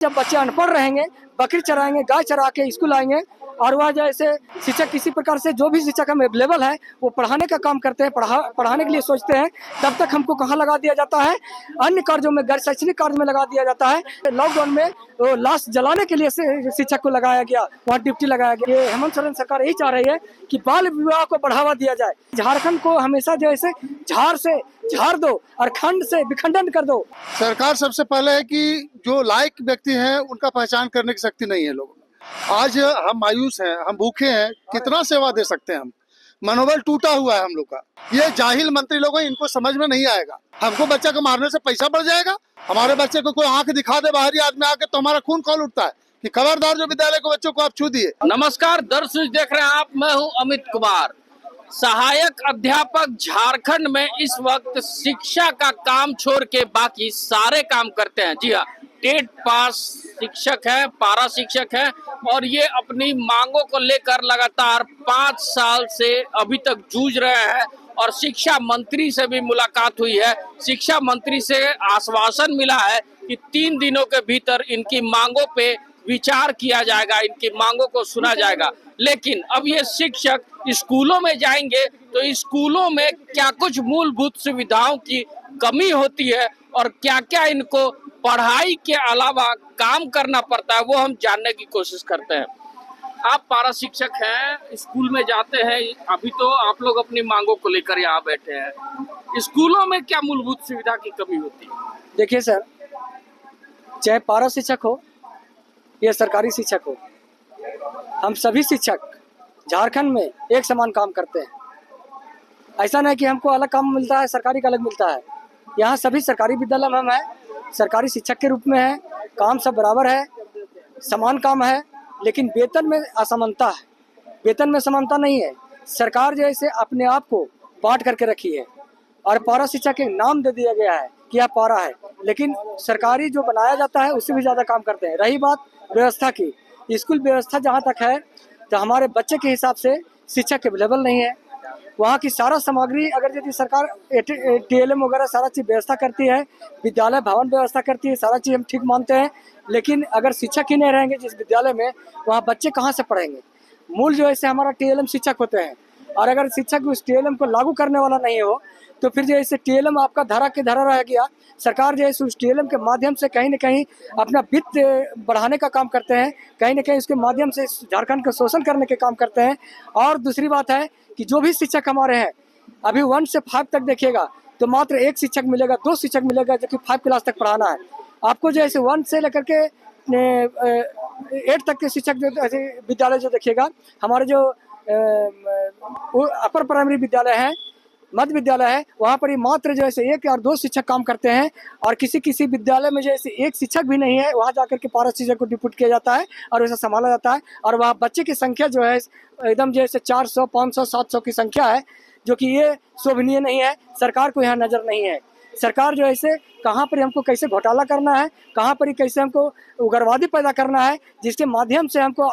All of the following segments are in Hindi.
जब बच्चे अनपढ़ रहेंगे, बकरी चराएंगे, गाय चरा के स्कूल आएंगे और वह जैसे शिक्षक किसी प्रकार से जो भी शिक्षक हम अवेलेबल है वो पढ़ाने का काम करते हैं, पढ़ाने के लिए सोचते हैं, तब तक हमको कहाँ लगा दिया जाता है, अन्य कार्यों में, गैर शैक्षणिक कार्य में लगा दिया जाता है। लॉकडाउन में तो लाश जलाने के लिए शिक्षक को लगाया गया, वहाँ ड्यूटी लगाया गया। ये हेमंत सोरेन सरकार यही चाह रही है कि बाल विवाह को बढ़ावा दिया जाए। झारखंड को हमेशा जैसे झाड़ से झाड़ दो और खंड से विखंडन कर दो। सरकार सबसे पहले है कि जो लायक व्यक्ति हैं उनका पहचान करने की शक्ति नहीं है लोगों में। आज हम मायूस हैं, हम भूखे हैं, कितना सेवा दे सकते हैं हम, मनोबल टूटा हुआ है हम लोग का। ये जाहिल मंत्री लोग हैं, इनको समझ में नहीं आएगा। हमको बच्चे को मारने से पैसा बढ़ जाएगा, हमारे बच्चे को कोई आंख दिखा दे बाहरी आदमी आके तो हमारा खून खौल उठता है कि खबरदार जो विद्यालय के बच्चों को आप छू दिए। नमस्कार दर्शक, देख रहे हैं आप, मैं हूं अमित कुमार। सहायक अध्यापक झारखंड में इस वक्त शिक्षा का काम छोड़ के बाकी सारे काम करते हैं। जी हाँ, टेट पास शिक्षक है, पारा शिक्षक है और ये अपनी मांगों को लेकर लगातार 5 साल से अभी तक जूझ रहे हैं। और शिक्षा मंत्री से भी मुलाकात हुई है। शिक्षा मंत्री से आश्वासन मिला है कि 3 दिनों के भीतर इनकी मांगों पे विचार किया जाएगा, इनकी मांगों को सुना जाएगा। लेकिन अब ये शिक्षक स्कूलों में जाएंगे तो स्कूलों में क्या कुछ मूलभूत सुविधाओं की कमी होती है और क्या क्या इनको पढ़ाई के अलावा काम करना पड़ता है, वो हम जानने की कोशिश करते हैं। आप पारा शिक्षक हैं, स्कूल में जाते हैं, अभी तो आप लोग अपनी मांगों को लेकर यहाँ बैठे हैं। स्कूलों में क्या मूलभूत सुविधा की कमी होती है? देखिए सर, चाहे पारा शिक्षक हो या सरकारी शिक्षक हो, हम सभी शिक्षक झारखंड में एक समान काम करते हैं। ऐसा नहीं कि हमको अलग काम मिलता है, सरकारी का अलग मिलता है। यहाँ सभी सरकारी विद्यालय में हम हैं, सरकारी शिक्षक के रूप में हैं, काम सब बराबर है, समान काम है, लेकिन वेतन में असमानता है। वेतन में समानता नहीं है। सरकार जैसे अपने आप को बांट करके रखी है और पारा शिक्षक के नाम दे दिया गया है कि यह पारा है, लेकिन सरकारी जो बनाया जाता है उससे भी ज़्यादा काम करते हैं। रही बात व्यवस्था की, स्कूल व्यवस्था जहाँ तक है तो हमारे बच्चे के हिसाब से शिक्षक अवेलेबल नहीं है। वहाँ की सारा सामग्री अगर यदि सरकार TLM वगैरह सारा चीज़ व्यवस्था करती है, विद्यालय भवन व्यवस्था करती है, सारा चीज़ हम ठीक मानते हैं, लेकिन अगर शिक्षक ही नहीं रहेंगे जिस विद्यालय में, वहाँ बच्चे कहाँ से पढ़ेंगे। मूल जो ऐसे हमारा TLM शिक्षक होते हैं और अगर शिक्षक उस TLM को लागू करने वाला नहीं हो तो फिर जैसे TLM आपका धरा के धरा रह गया। सरकार जैसे उस TLM के माध्यम से कहीं न कहीं अपना वित्त बढ़ाने का काम करते हैं, कहीं न कहीं उसके माध्यम से झारखंड का शोषण करने के काम करते हैं। और दूसरी बात है कि जो भी शिक्षक हमारे हैं, अभी 1 से 5 तक देखिएगा तो मात्र 1 शिक्षक मिलेगा, 2 शिक्षक मिलेगा, जो कि 5 क्लास तक पढ़ाना है। आपको जो ऐसे 1 से लेकर के 8 तक के शिक्षक जो विद्यालय जो देखिएगा, हमारे जो अपर प्राइमरी विद्यालय हैं, मध्य विद्यालय है, वहाँ पर ही मात्र जो है 1 या 2 शिक्षक काम करते हैं। और किसी विद्यालय में जैसे 1 शिक्षक भी नहीं है, वहाँ जाकर के पारा शिक्षक को डिप्यूट किया जाता है और वैसा संभाला जाता है। और वहाँ बच्चे की संख्या जो है एकदम जैसे 400, 500, 700 की संख्या है, जो कि ये शोभनीय नहीं है। सरकार को यहाँ नज़र नहीं है। सरकार जो ऐसे कहाँ पर हमको कैसे घोटाला करना है, कहाँ पर कैसे हमको उग्रवादी पैदा करना है, जिसके माध्यम से हमको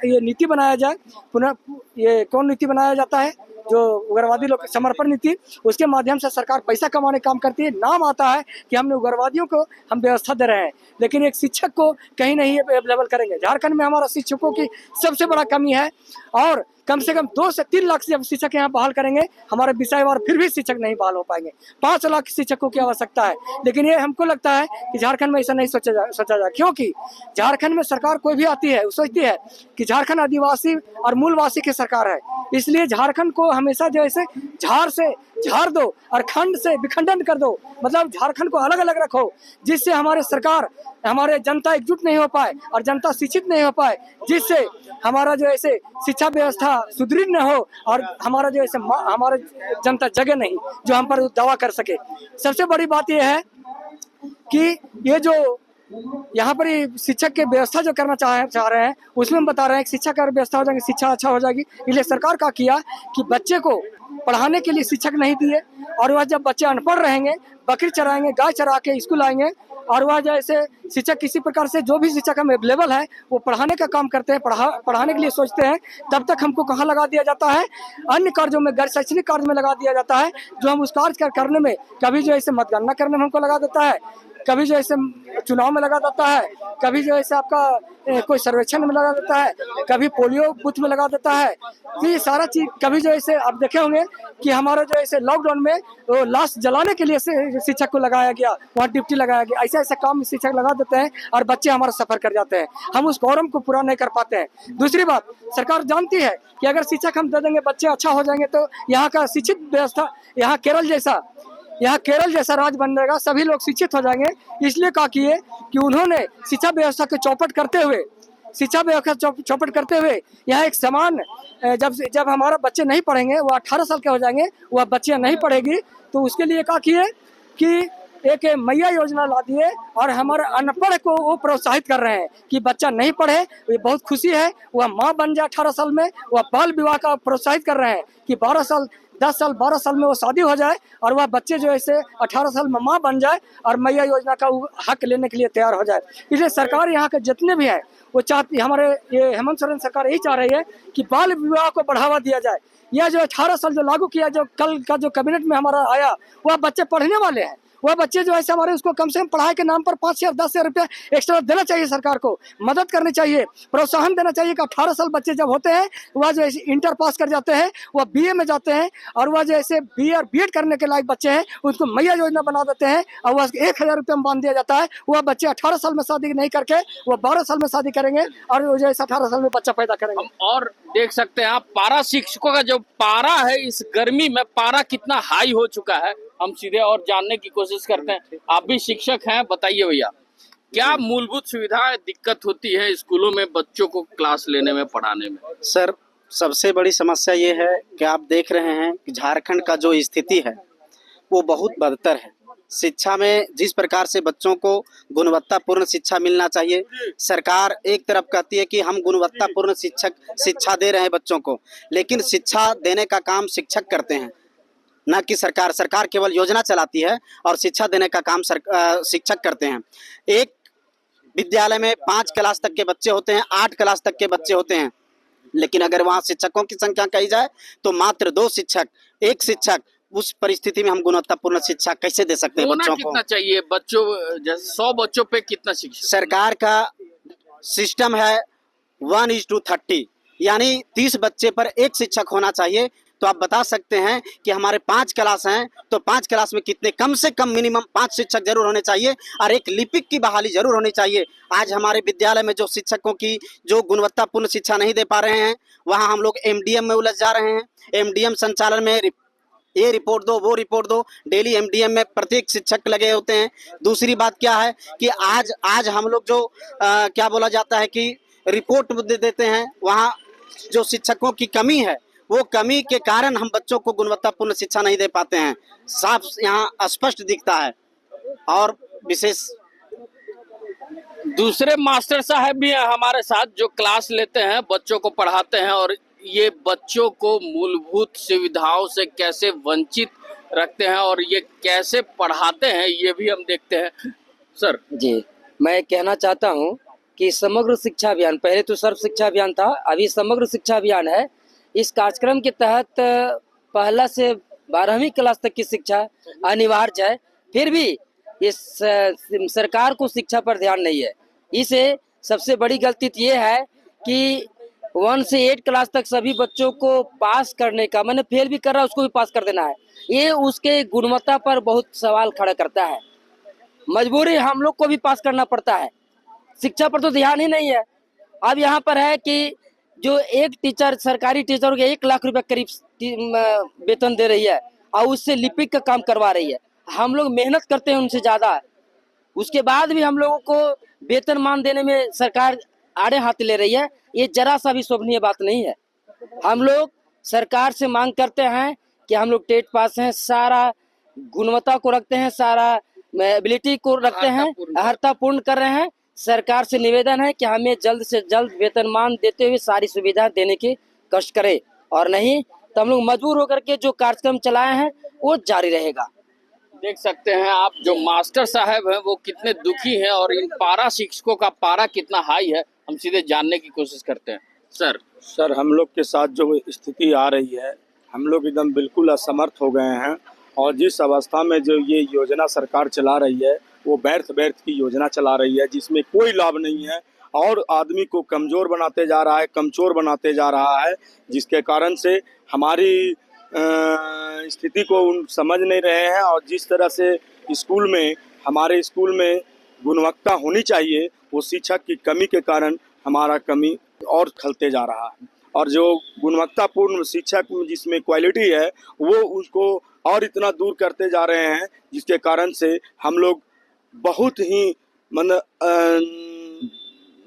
ये नीति बनाया जाए। पुनः ये कौन नीति बनाया जाता है, जो उग्रवादी लोग समर्पण नीति, उसके माध्यम से सरकार पैसा कमाने काम करती है। नाम आता है कि हमने उग्रवादियों को हम व्यवस्था दे रहे हैं, लेकिन एक शिक्षक को कहीं नहीं अवेलेबल करेंगे। झारखंड में हमारा शिक्षकों की सबसे बड़ा कमी है और कम से कम 2 से 3 लाख जब शिक्षक यहाँ बहाल करेंगे हमारे विषयवार, फिर भी शिक्षक नहीं बहाल हो पाएंगे। 5 लाख शिक्षकों की आवश्यकता है, लेकिन ये हमको लगता है कि झारखंड में ऐसा नहीं सोचा जाए, क्योंकि झारखंड में सरकार कोई भी आती है वो सोचती है कि झारखंड आदिवासी और मूलवासी की सरकार है, इसलिए झारखंड को हमेशा जो ऐसे झाड़ से झाड़ दो और खंड से विखंडन कर दो। मतलब झारखंड को अलग अलग रखो, जिससे हमारे सरकार, हमारे जनता एकजुट नहीं हो पाए और जनता शिक्षित नहीं हो पाए, जिससे हमारा जो ऐसे शिक्षा व्यवस्था सुदृढ़ न हो और हमारा जो ऐसे हमारे जनता जगह नहीं जो हम पर दावा कर सके। सबसे बड़ी बात यह है कि ये जो यहाँ पर शिक्षक की व्यवस्था जो करना चाह रहे हैं, उसमें हम बता रहे हैं कि शिक्षा का व्यवस्था हो जाएगी, शिक्षा अच्छा हो जाएगी। इसलिए सरकार का किया कि बच्चे को पढ़ाने के लिए शिक्षक नहीं दिए और वह जब बच्चे अनपढ़ रहेंगे, बकरी चराएंगे, गाय चरा के स्कूल आएंगे और वह जैसे शिक्षक किसी प्रकार से जो भी शिक्षक हम अवेलेबल है वो पढ़ाने का काम करते हैं, पढ़ाने के लिए सोचते हैं, तब तक हमको कहाँ लगा दिया जाता है, अन्य कार्यों में, गैर शैक्षणिक कार्य में लगा दिया जाता है। जो हम उस कार्य करने में, कभी जो ऐसे मतगणना करने में हमको लगा देता है, कभी जो ऐसे चुनाव में लगा देता है, कभी जो ऐसे आपका कोई सर्वेक्षण में लगा देता है, कभी पोलियो बूथ में लगा देता है। तो ये सारा चीज कभी जो ऐसे आप देखे होंगे कि हमारा जो ऐसे लॉकडाउन में वो लाश जलाने के लिए से शिक्षक को लगाया गया, वहाँ ड्यूटी लगाया गया, ऐसे ऐसे काम शिक्षक लगा देते हैं और बच्चे हमारा सफर कर जाते हैं। हम उस गौरव को पूरा नहीं कर पाते हैं। दूसरी बात, सरकार जानती है कि अगर शिक्षक हम दे देंगे, बच्चे अच्छा हो जाएंगे तो यहाँ का शिक्षित व्यवस्था यहाँ केरल जैसा राज्य बन जाएगा, सभी लोग शिक्षित हो जाएंगे। इसलिए कहा कि उन्होंने शिक्षा व्यवस्था को चौपट करते हुए यहाँ एक समान, जब हमारा बच्चे नहीं पढ़ेंगे, वो 18 साल के हो जाएंगे, वह बच्चियाँ नहीं पढ़ेगी, तो उसके लिए कहा कि एक मैया योजना ला दिए और हमारे अनपढ़ को वो प्रोत्साहित कर रहे हैं कि बच्चा नहीं पढ़े, ये बहुत खुशी है, वह माँ बन जाए 18 साल में। वह बाल विवाह का प्रोत्साहित कर रहे हैं कि 12 साल 10 साल 12 साल में वो शादी हो जाए और वह बच्चे जो ऐसे 18 साल में माँ बन जाए और मैया योजना का हक लेने के लिए तैयार हो जाए। इसलिए सरकार यहाँ के जितने भी हैं वो चाहती, हमारे ये हेमंत सोरेन सरकार यही चाह रही है कि बाल विवाह को बढ़ावा दिया जाए। यह जो 18 साल जो लागू किया, जो कल का जो कैबिनेट में हमारा आया, वह बच्चे पढ़ने वाले हैं। वह बच्चे जो ऐसे हमारे उसको कम से कम पढ़ाई के नाम पर 5,000 10,000 रुपया एक्स्ट्रा देना चाहिए। सरकार को मदद करनी चाहिए, प्रोत्साहन देना चाहिए कि 18 साल बच्चे जब होते हैं वह जो ऐसे इंटर पास कर जाते हैं, वह बीए में जाते हैं और वह जो ऐसे बीए और बीएड करने के लायक बच्चे हैं उनको मैया योजना बना देते हैं और वह 1,000 रुपये में बांध दिया जाता है। वह बच्चे 18 साल में शादी नहीं करके वह 12 साल में शादी करेंगे और वो जो 18 साल में बच्चा पैदा करेंगे। और देख सकते हैं आप, पारा शिक्षकों का जो पारा है इस गर्मी में, पारा कितना हाई हो चुका है, हम सीधे और जानने की कोशिश करते हैं। आप भी शिक्षक हैं, बताइए भैया, क्या मूलभूत सुविधाएं दिक्कत होती है स्कूलों में बच्चों को क्लास लेने में, पढ़ाने में? सर, सबसे बड़ी समस्या ये है कि आप देख रहे हैं कि झारखंड का जो स्थिति है वो बहुत बदतर है। शिक्षा में जिस प्रकार से बच्चों को गुणवत्तापूर्ण शिक्षा मिलना चाहिए, सरकार एक तरफ कहती है कि हम गुणवत्तापूर्ण शिक्षा दे रहे हैं बच्चों को, लेकिन शिक्षा देने का काम शिक्षक करते हैं, न कि सरकार। सरकार केवल योजना चलाती है और शिक्षा देने का काम शिक्षक करते हैं। एक विद्यालय में 5 क्लास तक के बच्चे होते हैं, 8 क्लास तक के बच्चे होते हैं, लेकिन अगर वहाँ शिक्षकों की संख्या कही जाए तो मात्र 2 शिक्षक, 1 शिक्षक। उस परिस्थिति में हम गुणवत्तापूर्ण शिक्षा कैसे दे सकते हैं बच्चों को? कितना चाहिए बच्चों, जैसे 100 बच्चों पे कितना शिक्षक? सरकार का सिस्टम है 1:30, यानी 30 बच्चे पर 1 शिक्षक होना चाहिए। तो आप बता सकते हैं कि हमारे 5 क्लास हैं तो 5 क्लास में कितने, कम से कम मिनिमम 5 शिक्षक जरूर होने चाहिए और एक लिपिक की बहाली जरूर होनी चाहिए। आज हमारे विद्यालय में जो शिक्षकों की जो गुणवत्तापूर्ण शिक्षा नहीं दे पा रहे हैं, वहाँ हम लोग एमडीएम में उलझ जा रहे हैं। एमडीएम संचालन में ये रिपोर्ट दो, वो रिपोर्ट दो, डेली एमडीएम में प्रत्येक शिक्षक लगे होते हैं। दूसरी बात क्या है कि आज हम लोग जो क्या बोला जाता है कि रिपोर्ट दे देते हैं, वहाँ जो शिक्षकों की कमी है, वो कमी के कारण हम बच्चों को गुणवत्तापूर्ण शिक्षा नहीं दे पाते हैं। साफ यहाँ स्पष्ट दिखता है। और विशेष दूसरे मास्टर साहब भी हैं हमारे साथ जो क्लास लेते हैं, बच्चों को पढ़ाते हैं और ये बच्चों को मूलभूत सुविधाओं से कैसे वंचित रखते हैं और ये कैसे पढ़ाते हैं, ये भी हम देखते हैं। सर जी, मैं कहना चाहता हूँ कि समग्र शिक्षा अभियान, पहले तो सर्व शिक्षा अभियान था, अभी समग्र शिक्षा अभियान है। इस कार्यक्रम के तहत पहला से 12वीं क्लास तक की शिक्षा अनिवार्य है। फिर भी इस सरकार को शिक्षा पर ध्यान नहीं है। इसे सबसे बड़ी गलती ये है कि 1 से 8 क्लास तक सभी बच्चों को पास करने का, मैंने फेल भी कर रहा है उसको भी पास कर देना है। ये उसके गुणवत्ता पर बहुत सवाल खड़ा करता है। मजबूरी हम लोग को भी पास करना पड़ता है, शिक्षा पर तो ध्यान ही नहीं है। अब यहाँ पर है कि जो एक टीचर, सरकारी टीचर को 1 लाख रुपए करीब वेतन दे रही है और उससे लिपिक का काम करवा रही है। हम लोग मेहनत करते हैं उनसे ज़्यादा, उसके बाद भी हम लोगों को वेतन मान देने में सरकार आड़े हाथ ले रही है। ये जरा सा भी शोभनीय बात नहीं है। हम लोग सरकार से मांग करते हैं कि हम लोग टेट पास हैं, सारा गुणवत्ता को रखते हैं, सारा एबिलिटी को रखते हैं, अर्हता पूर्ण कर रहे हैं। सरकार से निवेदन है कि हमें जल्द से जल्द वेतनमान देते हुए सारी सुविधा देने की कष्ट करें, और नहीं तो हम लोग मजबूर होकर के जो कार्यक्रम चलाए हैं वो जारी रहेगा। देख सकते हैं आप, जो मास्टर साहब हैं वो कितने दुखी हैं और इन पारा शिक्षकों का पारा कितना हाई है, हम सीधे जानने की कोशिश करते हैं। सर हम लोग के साथ जो स्थिति आ रही है, हम लोग एकदम बिल्कुल असमर्थ हो गए हैं और जिस अवस्था में जो ये योजना सरकार चला रही है वो व्यर्थ की योजना चला रही है, जिसमें कोई लाभ नहीं है और आदमी को कमज़ोर बनाते जा रहा है, कमज़ोर बनाते जा रहा है, जिसके कारण से हमारी स्थिति को उन समझ नहीं रहे हैं। और जिस तरह से हमारे स्कूल में गुणवत्ता होनी चाहिए, वो शिक्षक की कमी के कारण हमारा कमी और खलते जा रहा है। और जो गुणवत्तापूर्ण शिक्षक जिसमें क्वालिटी है, वो उसको और इतना दूर करते जा रहे हैं, जिसके कारण से हम लोग बहुत ही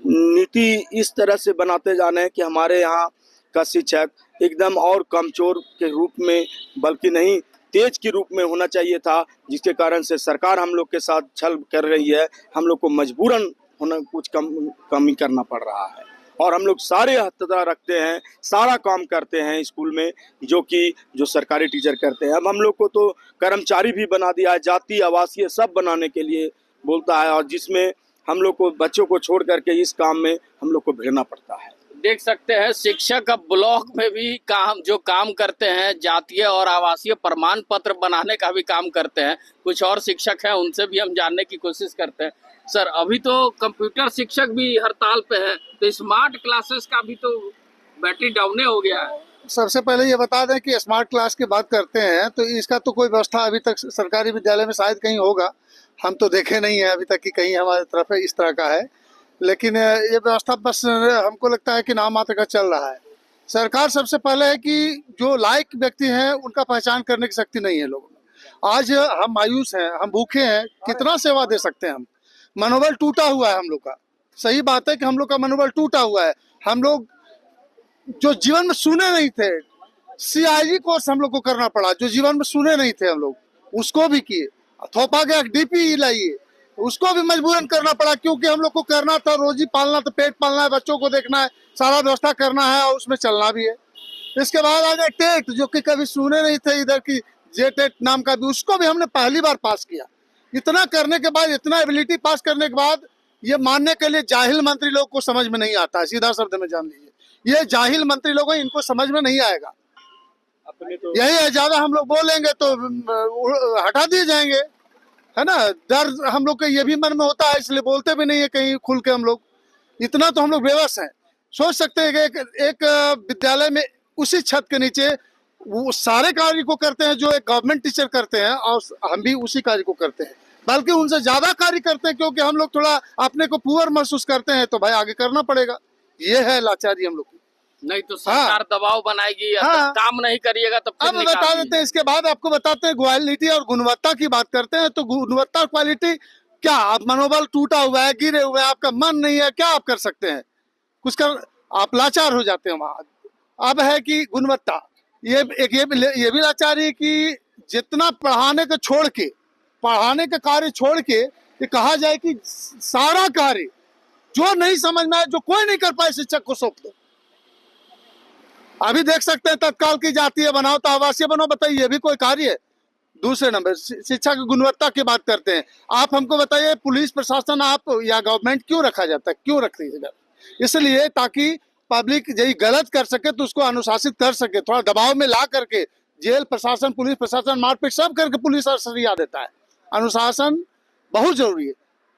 नीति इस तरह से बनाते जा रहे हैं कि हमारे यहाँ का शिक्षक एकदम और कमजोर के रूप में बल्कि नहीं तेज के रूप में होना चाहिए था, जिसके कारण से सरकार हम लोग के साथ छल कर रही है। हम लोग को मजबूरन कुछ कमी करना पड़ रहा है और हम लोग सारे हकदार रखते हैं, सारा काम करते हैं स्कूल में जो सरकारी टीचर करते हैं। अब हम लोग को तो कर्मचारी भी बना दिया है, जाति आवासीय सब बनाने के लिए बोलता है, और जिसमें हम लोग को बच्चों को छोड़ करके इस काम में हम लोग को भिड़ना पड़ता है। देख सकते हैं शिक्षक अब ब्लॉक में भी काम करते हैं, जातीय और आवासीय प्रमाण पत्र बनाने का भी काम करते हैं। कुछ और शिक्षक हैं, उनसे भी हम जानने की कोशिश करते हैं। सर, अभी तो कंप्यूटर शिक्षक भी हड़ताल पे है, तो स्मार्ट क्लासेस का भी तो बैटरी डाउन हो गया है। सबसे पहले ये बता दें कि स्मार्ट क्लास की बात करते हैं तो इसका तो कोई व्यवस्था अभी तक सरकारी विद्यालय में शायद कहीं होगा, हम तो देखे नहीं है अभी तक कि कहीं हमारी तरफ इस तरह का है। लेकिन ये व्यवस्था बस हमको लगता है कि नाम मात्र का चल रहा है। सरकार सबसे पहले है कि जो लायक व्यक्ति हैं उनका पहचान करने की शक्ति नहीं है लोगों में। आज हम मायूस हैं, हम भूखे हैं, कितना सेवा दे सकते हैं हम। मनोबल टूटा हुआ है हम लोग का। सही बात है कि हम लोग का मनोबल टूटा हुआ है। हम लोग जो जीवन में सुने नहीं थे, CIG कोर्स हम लोग को करना पड़ा, जो जीवन में सुने नहीं थे हम लोग उसको भी किए। थोपा गया DP लाइए, उसको भी मजबूरन करना पड़ा, क्योंकि हम लोग को करना था, रोजी पालना था, पेट पालना है, बच्चों को देखना है, सारा व्यवस्था करना है और उसमें चलना भी है। इसके बाद आ गया टेट, जो कि कभी सुने नहीं थे इधर की, JTET नाम का भी, उसको भी हमने पहली बार पास किया। इतना करने के बाद, इतना एबिलिटी पास करने के बाद, ये मानने के लिए जाहिल मंत्री लोग को समझ में नहीं आता है। सीधा शब्द में जान लीजिए, ये जाहिल मंत्री लोग हैं, इनको समझ में नहीं आएगा। यही है, ज्यादा हम लोग बोलेंगे तो हटा दिए जाएंगे, है ना। डर हम लोग के ये भी मन में होता है, इसलिए बोलते भी नहीं है कहीं खुल के। हम लोग इतना तो हम लोग बेबस हैं। सोच सकते हैं कि एक विद्यालय में उसी छत के नीचे वो सारे कार्य को करते हैं जो एक गवर्नमेंट टीचर करते हैं, और हम भी उसी कार्य को करते हैं, बल्कि उनसे ज्यादा कार्य करते हैं, क्योंकि हम लोग थोड़ा अपने को पुअर महसूस करते हैं। तो भाई आगे करना पड़ेगा, ये है लाचारी हम लोग की। नहीं तो सरकार दबाव बनाएगी, काम नहीं करिएगा तो अब बता देते हैं। इसके बाद आपको बताते हैं क्वालिटी और गुणवत्ता की बात करते हैं। तो गुणवत्ता क्वालिटी क्या, आप मनोबल टूटा हुआ है, गिरे हुए हैं, आपका मन नहीं है, क्या आप कर सकते हैं? कुछ कर, आप लाचार हो जाते हैं वहां। अब है कि गुणवत्ता, ये भी लाचारी है कि जितना पढ़ाने का कार्य छोड़ के ये कहा जाए कि सारा कार्य जो नहीं समझ में आए, जो कोई नहीं कर पाए, शिक्षक को सौंप दो। अभी देख सकते हैं तत्काल की जातीय बनाओ तो आवासीय बनाओ, बताइए ये भी कोई कार्य है? दूसरे नंबर शिक्षा की गुणवत्ता की बात करते हैं। आप हमको बताइए, पुलिस प्रशासन आप या गवर्नमेंट क्यों रखा जाता है, क्यों रखती है? इसलिए ताकि पब्लिक यही गलत कर सके तो उसको अनुशासित कर सके, थोड़ा दबाव में ला करके। जेल प्रशासन, पुलिस प्रशासन मारपीट सब करके पुलिस सरिया देता है। अनुशासन बहुत जरूरी है,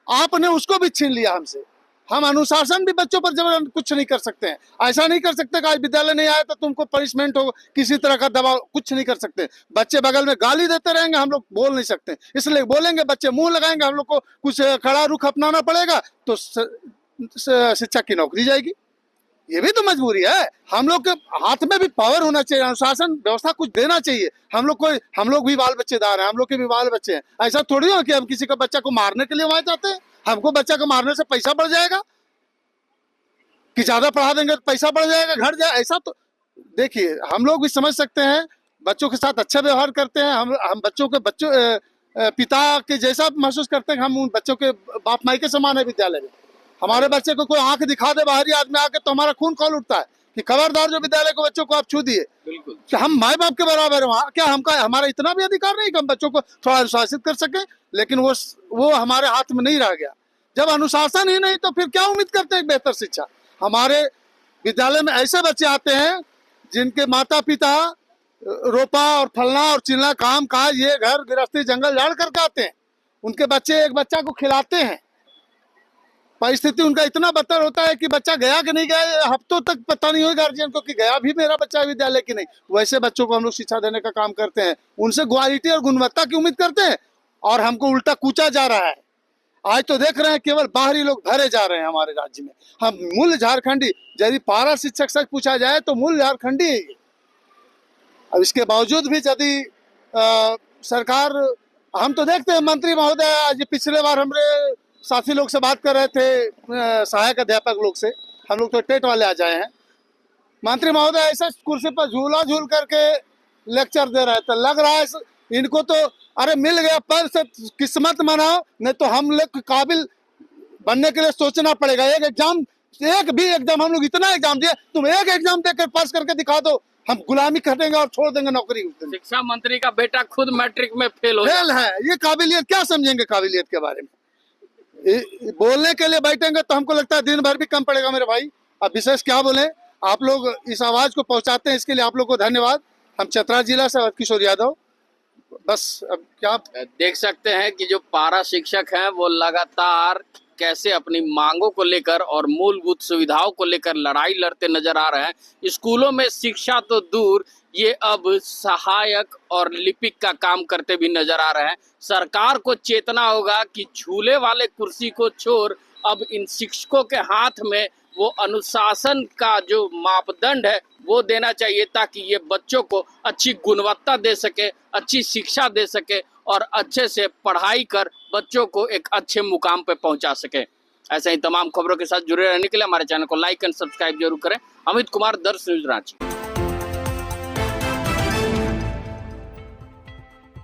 आपने उसको भी छीन लिया हमसे। हम अनुशासन भी बच्चों पर जबरन कुछ नहीं कर सकते हैं। ऐसा नहीं कर सकते कि आज विद्यालय नहीं आया तो तुमको पनिशमेंट हो, किसी तरह का दबाव, कुछ नहीं कर सकते। बच्चे बगल में गाली देते रहेंगे, हम लोग बोल नहीं सकते, इसलिए बोलेंगे, बच्चे मुंह लगाएंगे, हम लोग को कुछ खड़ा रुख अपनाना पड़ेगा, तो शिक्षक की नौकरी जाएगी। ये भी तो मजबूरी है। हम लोग के हाथ में भी पावर होना चाहिए, अनुशासन व्यवस्था कुछ देना चाहिए। हम लोग भी बाल बच्चेदार हैं, हम लोग के भी बाल बच्चे हैं। ऐसा थोड़ी हो कि हम किसी का बच्चा को मारने के लिए वहां जाते हैं। हमको बच्चा को मारने से पैसा बढ़ जाएगा कि ज्यादा पढ़ा देंगे तो पैसा बढ़ जाएगा, घट जाए, ऐसा तो देखिए। हम लोग भी समझ सकते हैं, बच्चों के साथ अच्छा व्यवहार करते हैं। हम बच्चों पिता के जैसा महसूस करते हैं। हम उन बच्चों के बाप माई के समान है विद्यालय में। हमारे बच्चे को कोई आंख दिखा दे बाहरी आदमी आके तो हमारा खून खौल उठता है कि खबरदार जो विद्यालय को बच्चों को आप छू दिए। बिल्कुल, हम माए बाप के बराबर है वहाँ। क्या हमारा इतना भी अधिकार नहीं कि हम बच्चों को थोड़ा अनुशासित कर सके? लेकिन वो हमारे हाथ में नहीं रह गया। जब अनुशासन ही नहीं तो फिर क्या उम्मीद करते हैं बेहतर शिक्षा? हमारे विद्यालय में ऐसे बच्चे आते हैं जिनके माता पिता रोपा और फलना और चिलना काम काज, ये घर गृहस्थी जंगल झाड़ करके आते हैं। उनके बच्चे एक बच्चा को खिलाते हैं, परिस्थिति उनका इतना बदतर होता है कि बच्चा गया कि नहीं गया हफ्तों तक पता नहीं हो गार्जियन को कि गया भी मेरा बच्चा विद्यालय कि नहीं। वैसे बच्चों को हम लोग शिक्षा देने का काम करते हैं, उनसे क्वालिटी और गुणवत्ता की उम्मीद करते हैं और हमको उल्टा कूचा जा रहा है। आज तो देख रहे हैं केवल बाहरी लोग भरे जा रहे हैं हमारे राज्य में। हम मूल झारखंडी, यदि पारा शिक्षक सच पूछा जाए तो मूल झारखंडी है ये। अब इसके बावजूद भी यदि सरकार, हम तो देखते हैं मंत्री महोदय, आज पिछले बार हमारे साथी लोग से बात कर रहे थे, सहायक अध्यापक लोग से, हम लोग तो टेट वाले आ जाए हैं, मंत्री महोदय ऐसा कुर्सी पर झूला झूल करके लेक्चर दे रहे थे। लग रहा है इनको तो अरे मिल गया पद से किस्मत मनाओ, नहीं तो हम लोग काबिल बनने के लिए सोचना पड़ेगा। एक भी एग्जाम हम लोग इतना एग्जाम दिए, तुम एक एग्जाम देकर पास करके दिखा दो, हम गुलामी करेंगे और छोड़ देंगे नौकरी। शिक्षा मंत्री का बेटा खुद मैट्रिक में फेल है। ये काबिलियत क्या समझेंगे काबिलियत के बारे में? बोलने के लिए बैठेंगे तो हमको लगता है दिन भर भी कम पड़ेगा मेरे भाई। अब विशेष क्या बोले, आप लोग इस आवाज को पहुंचाते हैं, इसके लिए आप लोग को धन्यवाद। हम चतरा जिला से किशोर यादव, बस अब क्या देख सकते हैं कि जो पारा शिक्षक हैं वो लगातार कैसे अपनी मांगों को लेकर और मूलभूत सुविधाओं को लेकर लड़ाई लड़ते नजर आ रहे हैं। स्कूलों में शिक्षा तो दूर, ये अब सहायक और लिपिक का काम करते भी नजर आ रहे हैं। सरकार को चेतना होगा कि झूले वाले कुर्सी को छोड़ अब इन शिक्षकों के हाथ में वो अनुशासन का जो मापदंड है वो देना चाहिए, ताकि ये बच्चों को अच्छी गुणवत्ता दे सके, अच्छी शिक्षा दे सके और अच्छे से पढ़ाई कर बच्चों को एक अच्छे मुकाम पे पहुंचा सके। ऐसे ही तमाम खबरों के साथ जुड़े रहने के लिए हमारे चैनल को लाइक एंड सब्सक्राइब जरूर करें। अमित कुमार, दर्श न्यूज, रांची।